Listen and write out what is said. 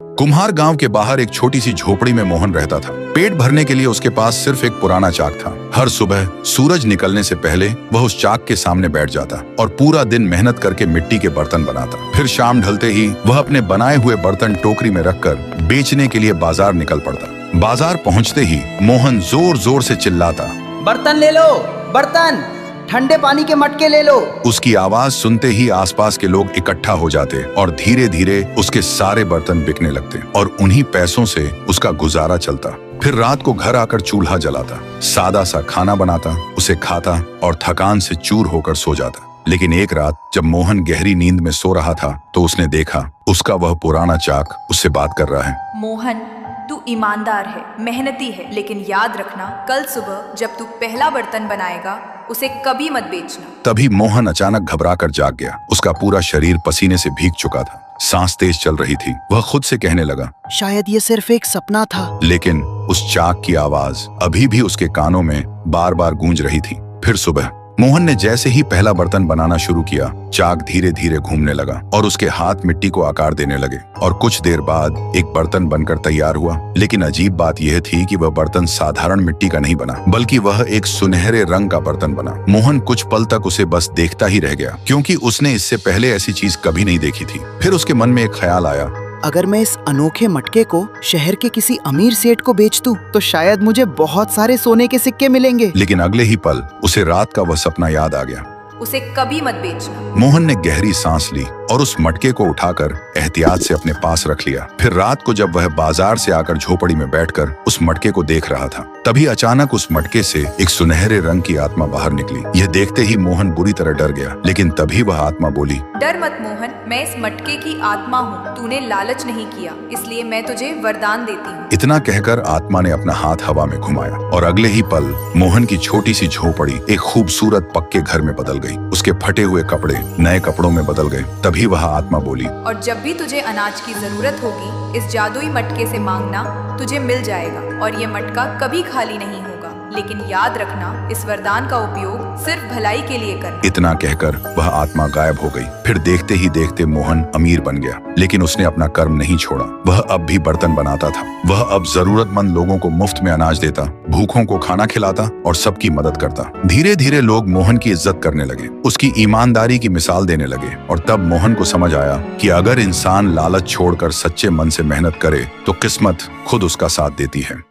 कुम्हार गांव के बाहर एक छोटी सी झोपड़ी में मोहन रहता था। पेट भरने के लिए उसके पास सिर्फ एक पुराना चाक था। हर सुबह सूरज निकलने से पहले वह उस चाक के सामने बैठ जाता और पूरा दिन मेहनत करके मिट्टी के बर्तन बनाता। फिर शाम ढलते ही वह अपने बनाए हुए बर्तन टोकरी में रखकर बेचने के लिए बाजार निकल पड़ता। बाजार पहुंचते ही मोहन जोर जोर से चिल्लाता, बर्तन ले लो, बर्तन, ठंडे पानी के मटके ले लो। उसकी आवाज सुनते ही आसपास के लोग इकट्ठा हो जाते और धीरे धीरे उसके सारे बर्तन बिकने लगते और उन्हीं पैसों से उसका गुजारा चलता। फिर रात को घर आकर चूल्हा जलाता, सादा सा खाना बनाता, उसे खाता और थकान से चूर होकर सो जाता। लेकिन एक रात जब मोहन गहरी नींद में सो रहा था तो उसने देखा उसका वह पुराना चाक उससे बात कर रहा है। मोहन, तू ईमानदार है, मेहनती है, लेकिन याद रखना, कल सुबह जब तू पहला बर्तन बनाएगा उसे कभी मत बेचना। तभी मोहन अचानक घबराकर जाग गया। उसका पूरा शरीर पसीने से भीग चुका था, सांस तेज चल रही थी। वह खुद से कहने लगा, शायद ये सिर्फ एक सपना था। लेकिन उस चाक की आवाज अभी भी उसके कानों में बार बार गूंज रही थी। फिर सुबह मोहन ने जैसे ही पहला बर्तन बनाना शुरू किया, चाक धीरे धीरे घूमने लगा और उसके हाथ मिट्टी को आकार देने लगे और कुछ देर बाद एक बर्तन बनकर तैयार हुआ। लेकिन अजीब बात यह थी कि वह बर्तन साधारण मिट्टी का नहीं बना, बल्कि वह एक सुनहरे रंग का बर्तन बना। मोहन कुछ पल तक उसे बस देखता ही रह गया, क्योंकि उसने इससे पहले ऐसी चीज कभी नहीं देखी थी। फिर उसके मन में एक ख्याल आया, अगर मैं इस अनोखे मटके को शहर के किसी अमीर सेठ को बेच दूं, तो शायद मुझे बहुत सारे सोने के सिक्के मिलेंगे। लेकिन अगले ही पल उसे रात का वह सपना याद आ गया। उसे कभी मत बेचना। मोहन ने गहरी सांस ली और उस मटके को उठाकर एहतियात से अपने पास रख लिया। फिर रात को जब वह बाजार से आकर झोपड़ी में बैठकर उस मटके को देख रहा था, तभी अचानक उस मटके से एक सुनहरे रंग की आत्मा बाहर निकली। यह देखते ही मोहन बुरी तरह डर गया, लेकिन तभी वह आत्मा बोली, डर मत मोहन, मैं इस मटके की आत्मा हूँ। तूने लालच नहीं किया, इसलिए मैं तुझे वरदान देती हूँ। इतना कहकर आत्मा ने अपना हाथ हवा में घुमाया और अगले ही पल मोहन की छोटी सी झोपड़ी एक खूबसूरत पक्के घर में बदल गई। उसके फटे हुए कपड़े नए कपड़ों में बदल गए। तभी वह आत्मा बोली, और जब भी तुझे अनाज की जरूरत होगी, इस जादुई मटके से मांगना, तुझे मिल जाएगा और ये मटका कभी खाली नहीं होगा। लेकिन याद रखना, इस वरदान का उपयोग सिर्फ भलाई के लिए करना। इतना कहकर वह आत्मा गायब हो गई। फिर देखते ही देखते मोहन अमीर बन गया, लेकिन उसने अपना कर्म नहीं छोड़ा। वह अब भी बर्तन बनाता था। वह अब जरूरतमंद लोगों को मुफ्त में अनाज देता, भूखों को खाना खिलाता और सबकी मदद करता। धीरे धीरे लोग मोहन की इज्जत करने लगे, उसकी ईमानदारी की मिसाल देने लगे और तब मोहन को समझ आया कि अगर इंसान लालच छोड़कर सच्चे मन से मेहनत करे तो किस्मत खुद उसका साथ देती है।